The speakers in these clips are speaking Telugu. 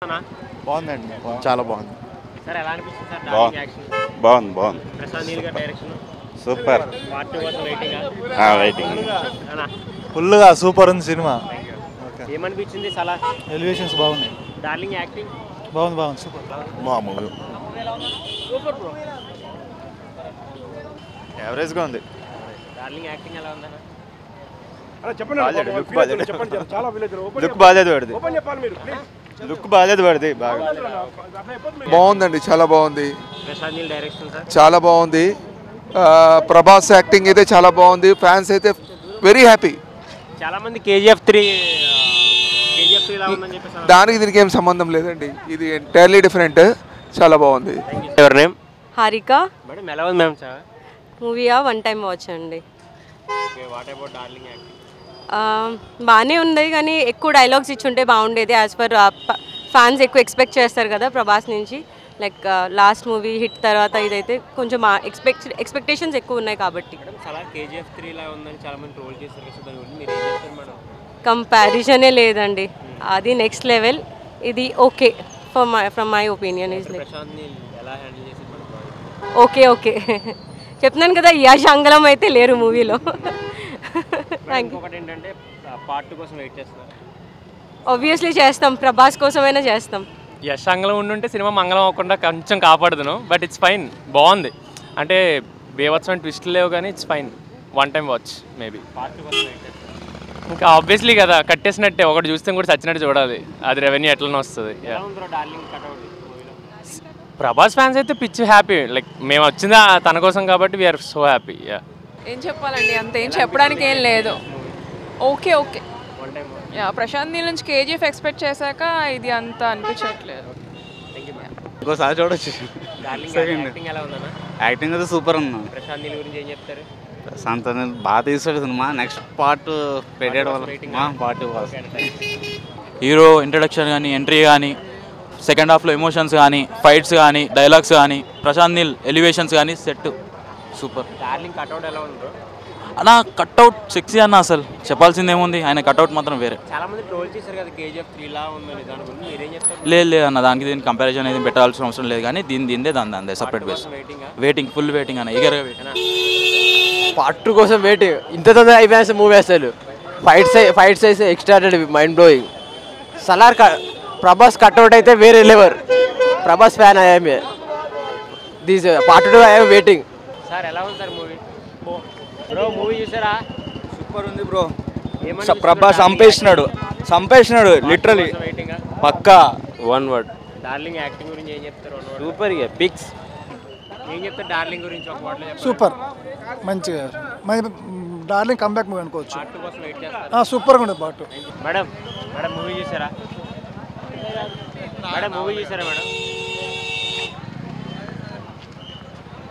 బాగుందండి, చాలా బాగుంది. సార్ ఎలా అనిపిస్తుంది సార్ డార్లింగ్ యాక్షన్? బాగుంది బాగుంది ప్రశాంత్ నీల్ గారి డైరెక్షన్ సూపర్ పార్ట్ 2 కోసం వెయిటింగ్ వెయిటింగ్ అన్నా ఫుల్గా సూపర్ ఉంది సినిమా. ఏమనిపించింది సలా ఎలివేషన్స్ బాగున్నాయి. డార్లింగ్ యాక్టింగ్ బాగుంది సూపర్. మామూలు సూపర్ బ్రో. యావరేజ్గా ఉంది. డార్లింగ్ యాక్టింగ్ ఎలా ఉందన్న? లుక్ బాగాలేదు పడితే బాగా బాగుందండి, చాలా బాగుంది, ప్రశాంత్ నీల్ డైరెక్షన్ సార్ చాలా బాగుంది. ప్రభాస్ యాక్టింగ్ అయితే చాలా బాగుంది. ఫ్యాన్స్ అయితే వెరీ హ్యాపీ. చాలా మంది కేజీఎఫ్ 3 లా ఉందని చెప్పేసి దానికి దీనికి ఏం సంబంధం లేదండి, ఇది ఎంటైర్లీ డిఫరెంట్. చాలా బాగుంది. Ever name? హారిక. మేడం ఎలా ఉంది మ్యామ్ సార్? మూవీయా వన్ టైం వాచ్ అండి. Okay, what about darling acting? బాగానే ఉంది కానీ ఎక్కువ డైలాగ్స్ ఇచ్చుంటే బాగుండేది. యాజ్ పర్ ఫ్యాన్స్ ఎక్కువ ఎక్స్పెక్ట్ చేస్తారు కదా ప్రభాస్ నుంచి. లైక్ లాస్ట్ మూవీ హిట్ తర్వాత ఇదైతే కొంచెం ఎక్స్పెక్టేషన్స్ ఎక్కువ ఉన్నాయి కాబట్టి. మేడం సలా కేజీఎఫ్ 3 లా ఉందని చాలా మంది ట్రోల్ చేశారు కదా, దాని గురించి మీరు ఏం చెప్తారు మేడం? కంపారిజనే లేదండి, అది నెక్స్ట్ లెవెల్. ఇది okay from my opinion is like Prashanth Neel ఎలా హ్యాండిల్ చేశారు మేడం? ఓకే చెప్తున్నాను కదా, యశ్ అంగళం అయితే లేరు మూవీలో. ఇంకొకటి ఏంటంటే పార్ట్ 2 కోసం వెయిట్ చేస్తున్నారు. ఆబ్వియస్లీ చేస్తాం, ప్రభాస్ కోసమైనా చేస్తాం. యశ్ అంగళం ఉండుంటే సినిమా మంగళం అవ్వకుండా కొంచెం కాపాడుదును, బట్ ఇట్స్ ఫైన్, బాగుంది. అంటే బేవత్సమైన ట్విస్ట్లు లేవు కానీ it's fine, one time watch maybe. Part 2 కోసం వెయిట్ చేస్తున్నారు. ఇంకా ఆబ్వియస్లీ కదా, కట్టేసినట్టే, ఒకటి చూస్తే కూడా చచ్చినట్టు చూడాలి, అది రెవెన్యూ ఎట్లనో వస్తుంది. ఎలా ఉందో డార్లింగ్ కట్అవుట్ మూవీలో? ప్రభాస్ ఫ్యాన్స్ అయితే పిచ్చి హ్యాపీ, లైక్ మేము వచ్చింది తన కోసం కాబట్టి వీఆర్ సో హ్యాపీ. ఏం చెప్పాలండి, అంతేం చెప్పడానికి ఏం లేదు. Okay one time yeah, Prashanth Neel నుంచి కేజీఎఫ్ ఎక్స్పెక్ట్ చేశాక ఇది అంత అనిపించట్లేదు. ఇంకోసారి చూడొచ్చు. డార్లింగ్ యాక్టింగ్ ఎలా ఉందన్న? యాక్టింగ్ అయితే సూపర్ ఉంది. ప్రశాంత్ నీల్ గురించి ఏం చెప్తారు? ప్రశాంత్ బాగా తీసాడు సినిమా. నెక్స్ట్ పార్ట్ పెట్టాడు వల్ల పార్ట్ హీరో ఇంట్రడక్షన్ కానీ, ఎంట్రీ కానీ, సెకండ్ హాఫ్లో ఎమోషన్స్ కానీ, ఫైట్స్ కానీ, డైలాగ్స్ కానీ, ప్రశాంత్ నీల్ ఎలివేషన్స్ కానీ సెట్ సూపర్. డార్లింగ్ కట్అవుట్ ఎలా ఉంది బ్రో? అన్న కట్అవుట్ సెక్సీ అన్న, అసలు చెప్పాల్సింది ఏముంది, ఆయన కట్అవుట్ మాత్రం వేరే. చాలా మంది ట్రోల్ చేశారు కదా కేజీఎఫ్ 3 లా ఉందని, దాని గురించి మీరేం చెప్తారు? లేదు అన్న, దానికి దీనికి కంపారిజన్ అనేది పెట్టాల్సిన అవసరం లేదు, కానీ దీనిదే దాని separate base. Waiting, full waiting అన్న, ఈగర్గా వెయిటింగ్. పార్ట్ 2 కోసం వెయిటింగ్. ఇంత తొందరగా అయిపోయాల్సిన మూవీ అసలు. ఫైట్స్ అయితే extraordinary, mind blowing. Salaar Prabhas cutout అయితే వేరే లెవెల్. ప్రభాస్ ఫ్యాన్ అయ్యామే. This part 2 I'm waiting. Sir ఎలా ఉంది సార్ మూవీ? బ్రో మూవీ చూసారా? సూపర్ ఉంది బ్రో. ప్రభాస్ సంపేసినాడు లిటరలీ పక్కా. వన్ వర్డ్ డార్లింగ్ యాక్టింగ్ గురించి ఏం చెప్తారు? Super peaks. ఏం చెప్తారు డార్లింగ్ గురించి ఒక వర్డ్లో చెప్పండి. సూపర్, మంచిగా డార్లింగ్ కంబ్యాక్ మూవీ అనుకోవచ్చు. పార్ట్ 2 కోసం వెయిట్ చేస్తారు. సూపర్గా ఉండదు పార్ట్ 2. మేడం మూవీ చూసారా? మూవీ చూసారా మేడం?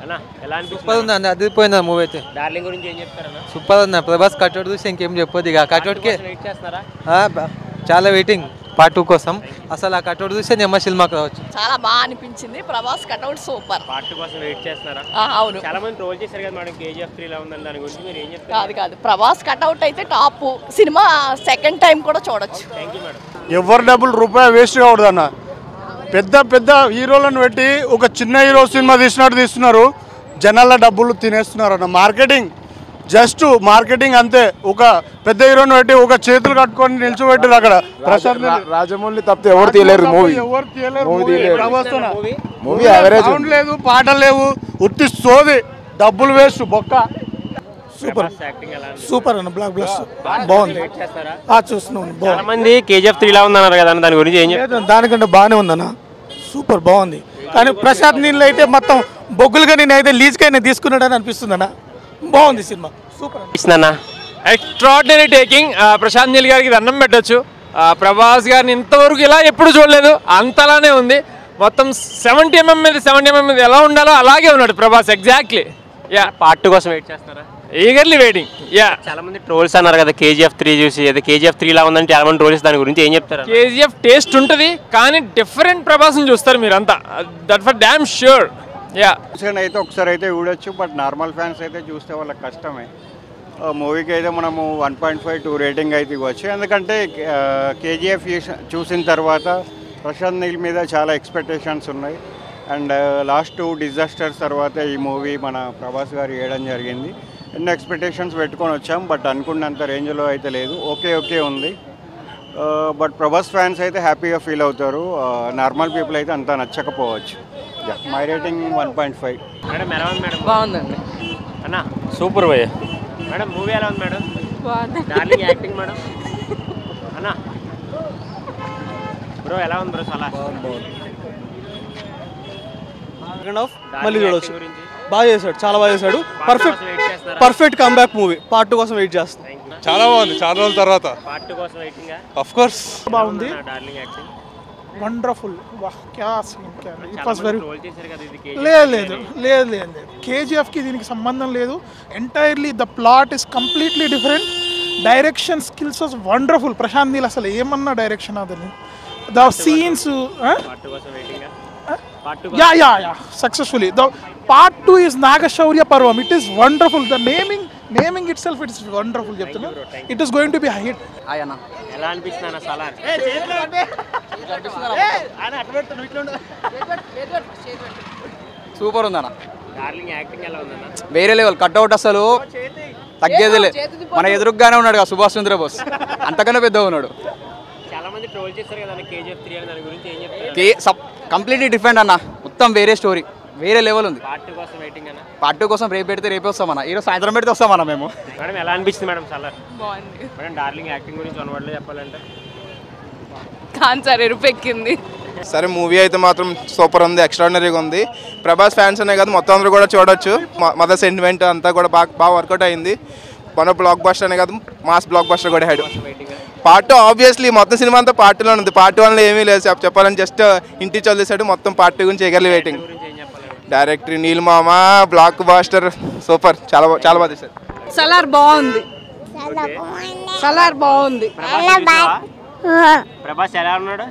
అన్నా ఎలా అనిపిస్తుంది? సూపర్ ఉంది, అదిపోయింది మూవీ అయితే. డార్లింగ్ గురించి ఏం చెప్తారన్నా? సూపర్ ఉంది. ప్రభాస్ కట్అవుట్ చూసి ఇంకేం చెప్పొద్దు, ఇక కట్అవుట్కి వెయిట్ చేస్తున్నారా? చాలా వెయిటింగ్ పార్ట్ 2 కోసం. అసలు ఆ కట్అవుట్ చూస్తే నెమ్మ సినిమాకి రావచ్చు. చాలా బాగా అనిపించింది. Prabhas cutout super. పార్ట్ 2 కోసం వెయిట్ చేస్తున్నారా? అవును. చాలా మంది ట్రోల్ చేశారు కదా మేడం కేజీఎఫ్ 3 లా ఉందని, దాని గురించి మీరు ఏం చెప్తారు? కాదు ప్రభాస్ కట్అవుట్ అయితే టాప్. సినిమా సెకండ్ టైం కూడా చూడొచ్చు. Thank you madam. ఎవరి డబ్బులు రూపాయి వేస్ట్ కావద్దు అన్న. పెద్ద హీరోలను పెట్టి ఒక చిన్న హీరో సినిమా తీస్తున్నారు, జనాల డబ్బులు తినేస్తున్నారు అన్న. మార్కెటింగ్ అంతే. ఒక పెద్ద హీరోని పెట్టి ఒక చేతులు కట్టుకొని నిల్చోబెట్టారు అక్కడ. ప్రశాంత్ రాజమౌళి తప్పితే ఎవరు తీయలేరు మూవీ. మూవీ యావరేజ్ లేదు, పాటలు లేవు, ఉత్తి సోది, డబ్బులు వేస్ట్ బొక్క. సూపర్ యాక్టింగ్ ఎలా ఉంది? సూపర్ అన్న, బ్లాక్ బ్లాస్ట్ బాగుంది. వెయిట్ చేస్తారా? చూస్తున్నాను. చాలా మంది కేజీఎఫ్ 3 లా ఉందన్నారు కదా, దాని గురించి ఏం చెప్తారు? దానికంటే బాగానే ఉందన్న, సూపర్ బాగుంది. కానీ ప్రశాంత్ నీళ్ళు అయితే మొత్తం బొగ్గులుగా నేనైతే లీజ్కైనా తీసుకున్నాడని అనిపిస్తుంది అన్న. బాగుంది సినిమా, సూపర్ ఇస్తుందన్న. Extraordinary taking. ప్రశాంత్ నీల్ గారికి దండం పెట్టొచ్చు. ప్రభాస్ గారిని ఇంతవరకు ఇలా ఎప్పుడు చూడలేదు, అంతలానే ఉంది. మొత్తం 70mm మీద ఎలా ఉండాలో అలాగే ఉన్నాడు ప్రభాస్, ఎగ్జాక్ట్లీ. పార్ట్ 2 కోసం వెయిట్ చేస్తారా? Eagerly waiting. చాలా మంది ట్రోల్స్ అన్నారు కదా కేజీఎఫ్ 3 చూసి, అది కేజీఎఫ్ 3 లా ఉందని చాలా మంది ట్రోల్స్, దాని గురించి ఏం చెప్తారు? కేజీఎఫ్ టేస్ట్ ఉంటుంది కానీ డిఫరెంట్ ప్రభాస్ని చూస్తారు మీరంతా, దట్ ఫర్ డామ్ ష్యూర్. అయితే ఒకసారి అయితే చూడొచ్చు, బట్ నార్మల్ ఫ్యాన్స్ అయితే చూస్తే వాళ్ళకి కష్టమే. మూవీకి అయితే మనము 1.5 2 రేటింగ్ అయితే ఇవ్వచ్చు. ఎందుకంటే కేజీఎఫ్ చూసిన తర్వాత ప్రశాంత్ నీల్ మీద చాలా ఎక్స్పెక్టేషన్స్ ఉన్నాయి. అండ్ లాస్ట్ 2 డిజాస్టర్స్ తర్వాత ఈ మూవీ మన ప్రభాస్ గారు వేయడం జరిగింది. ఎన్నో ఎక్స్పెక్టేషన్స్ పెట్టుకొని వచ్చాం, బట్ అనుకున్నంత రేంజ్లో అయితే లేదు. ఓకే ఉంది. బట్ ప్రభాస్ ఫ్యాన్స్ అయితే హ్యాపీగా ఫీల్ అవుతారు. నార్మల్ పీపుల్ అయితే అంతా నచ్చకపోవచ్చు. My rating 1.5. మేడం ఎలా ఉంది మేడం? బాగుందండి అన్న సూపర్ భయ్య. మేడం మూవీ ఎలా ఉంది మేడం? Darling acting madam. అన్న బ్రో ఎలా ఉంది బ్రో? చాలా మళ్ళీ చూడవచ్చు. బాగా చేశాడు, చాలా బాగా చేశాడు. Perfect comeback movie. పార్ట్ 2 కోసం వెయిట్ చేస్తాం. చాలా బాగుంది, చాలా రోజుల తర్వాత. పార్ట్ 2 కోసం వెయిటింగ్. ఆఫ్ కోర్స్ బాగుంది. Darling acting wonderful. వాహ్ క్యా సీన్ క్యా. ఇట్ వాస్ వెరీ రోల్ చేశారు కదా ఇది. లేదు కేజీఎఫ్కి దీనికి సంబంధం లేదు. Entirely the plot is completely different. Direction skills was wonderful. Prashanth Neel అసలు ఏమన్నా డైరెక్షన్ అదని the scenes. Yeah successfully. The part 2 is Nagashaurya Parvam. It is wonderful. The naming itself it's wonderful చెప్తున్నా. It is going to be hit. ఎలా అనిపిస్తుంది అన్న సలార్? సూపర్ ఉందన్న. డార్లింగ్ యాక్టింగ్ ఎలా ఉందన్న? వేరే లెవెల్. కట్అవుట్ అసలు తగ్గేదిలే. మన ఎదురుగానే ఉన్నాడు కదా సుభాష్ చంద్రబోస్, అంతకన్నా పెద్దగా ఉన్నాడు. చాలా మంది ట్రోల్ చేస్తారు కదా KGF 3 అని. దాని గురించి ఏం చెప్తారు? కంప్లీట్లీ డిఫరెంట్ అన్న. మొత్తం వేరే స్టోరీ, వేరే లెవెల్ ఉంది. పార్ట్ 2 కోసం వెయిటింగ్ అన్న. పార్ట్ 2 కోసం రేపు పెడితే రేపే వస్తామన్న. ఈరోజు సాయంత్రం పెడితే వస్తామన్న మేము. మేడం ఎలా అనిపిస్తుంది మేడం సలార్? బాగుంది మేడం డార్లింగ్ యాక్టింగ్ గురించి 1 వర్డ్లో చెప్పాలంటే? కాన్సర్ ఎరుపెక్కింది. సరే మూవీ అయితే మాత్రం సూపర్ ఉంది, ఎక్స్ట్రాడినరీగా ఉంది. ప్రభాస్ ఫ్యాన్స్ అనే కాదు మొత్తం అందరూ కూడా చూడొచ్చు. మదర్ సెంటిమెంట్ అంతా కూడా బాగా వర్కౌట్ అయింది. మన బ్లాక్ బస్టర్ అనే కాదు, మాస్ బ్లాక్ బస్టర్ కూడా హెడ్. పార్ట్ 2 ఆబ్వియస్లీ మొత్తం సినిమా అంతా పార్ట్ 2లో ఉంది. పార్ట్ 1లో ఏమీ లేదు చెప్పాలని, జస్ట్ ఇంటి చదివేశాడు. మొత్తం పార్ట్ 2 గురించి ఎగర్లీ వెయిటింగ్. డైరెక్టర్ నీల్ మామ బ్లాక్ బస్టర్ సూపర్. చాలా బాగా తీశారు. సలార్ బాగుంది. ప్రభాస్ ఎలా ఉన్నాడు?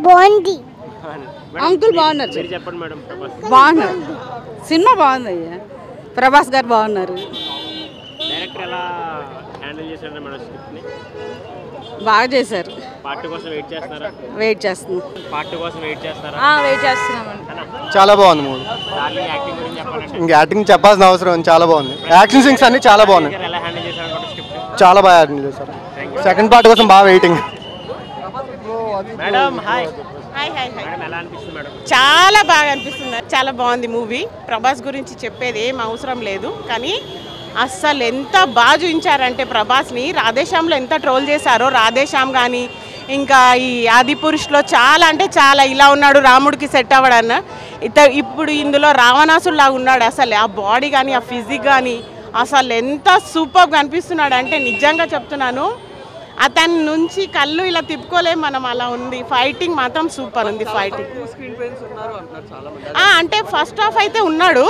బాగుంది. అంకుల్ బాగున్నారు. మీరు చెప్పండి మేడం. ప్రభాస్ బాగున్నారు. సినిమా బాగుంది అయ్యా. ప్రభాస్ గారు బాగున్నారు. డైరెక్టర్ ఎలా హ్యాండిల్ చేశారు మేడం స్క్రిప్ట్ని? బాగా చేశారు. పార్ట్ 2 కోసం వెయిట్ చేస్తున్నారా? వెయిట్ చేస్తున్నాం. పార్ట్ 2 కోసం వెయిట్ చేస్తారా? వెయిట్ చేస్తున్నామండి. చాలా బాగుంది మూవీ. డార్లింగ్ యాక్టింగ్ గురించి చెప్పాలంటే? ఇంకా యాక్టింగ్ చెప్పాల్సిన అవసరం. చాలా బాగుంది. యాక్షన్ సీన్స్ అన్ని చాలా బాగున్నాయి. ఎలా హ్యాండిల్ చేశారు స్క్రిప్ట్? చాలా బాగా హ్యాండిల్ చేశారు. సెకండ్ పార్ట్ కోసం బాగా వెయిటింగ్. Madam hi. మేడం ఎలా అనిపిస్తుంది మేడం? చాలా బాగా అనిపిస్తుంది. చాలా బాగుంది మూవీ. ప్రభాస్ గురించి చెప్పేది ఏం అవసరం లేదు, కానీ అస్సలు ఎంత బాగా చూపించారంటే ప్రభాస్ని. రాధేశ్యామ్లో ఎంత ట్రోల్ చేశారో, రాధేశ్యామ్ కానీ ఇంకా ఈ ఆదిపురుష్లో చాలా అంటే చాలా ఇలా ఉన్నాడు, రాముడికి సెట్ అవ్వడన్న. ఇప్పుడు ఇందులో రావణాసుడిలాగా ఉన్నాడు. అసలు ఆ బాడీ కానీ ఆ ఫిజిక్ కానీ అసలు ఎంత సూపర్గా అనిపిస్తున్నాడు అంటే నిజంగా చెప్తున్నాను. అతని నుంచి కళ్ళు ఇలా తిప్పుకోలేము మనం, అలా ఉంది. ఫైటింగ్ మాత్రం సూపర్ ఉంది. ఫైటింగ్ అంటే ఫస్ట్ హాఫ్ అయితే ఉన్నాడు.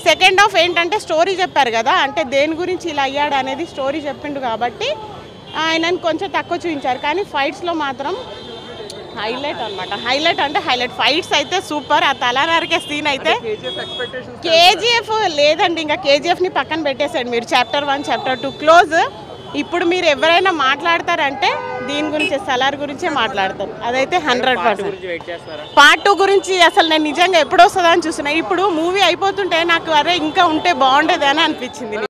సెకండ్ హాఫ్ ఏంటంటే స్టోరీ చెప్పారు కదా, అంటే దేని గురించి ఇలా అయ్యాడు అనేది స్టోరీ చెప్పిండు కాబట్టి ఆయనని కొంచెం తక్కువ చూపించారు. కానీ ఫైట్స్లో మాత్రం హైలైట్ అనమాట. హైలైట్ అంటే హైలైట్. ఫైట్స్ అయితే సూపర్. ఆ తల నరికే సీన్ అయితే KGF లేదండి, ఇంకా KGFని పక్కన పెట్టేశాడు మీరు. Chapter 1 chapter 2 close. ఇప్పుడు మీరు ఎవరైనా మాట్లాడతారంటే దీని గురించి, సలార్ గురించే మాట్లాడతారు. అదైతే 100%. పార్ట్ 2 గురించి అసలు నేను నిజంగా ఎప్పుడు వస్తుందా అని చూస్తున్నా. ఇప్పుడు మూవీ అయిపోతుంటే నాకు అరే ఇంకా ఉంటే బాగుండేది అని అనిపించింది.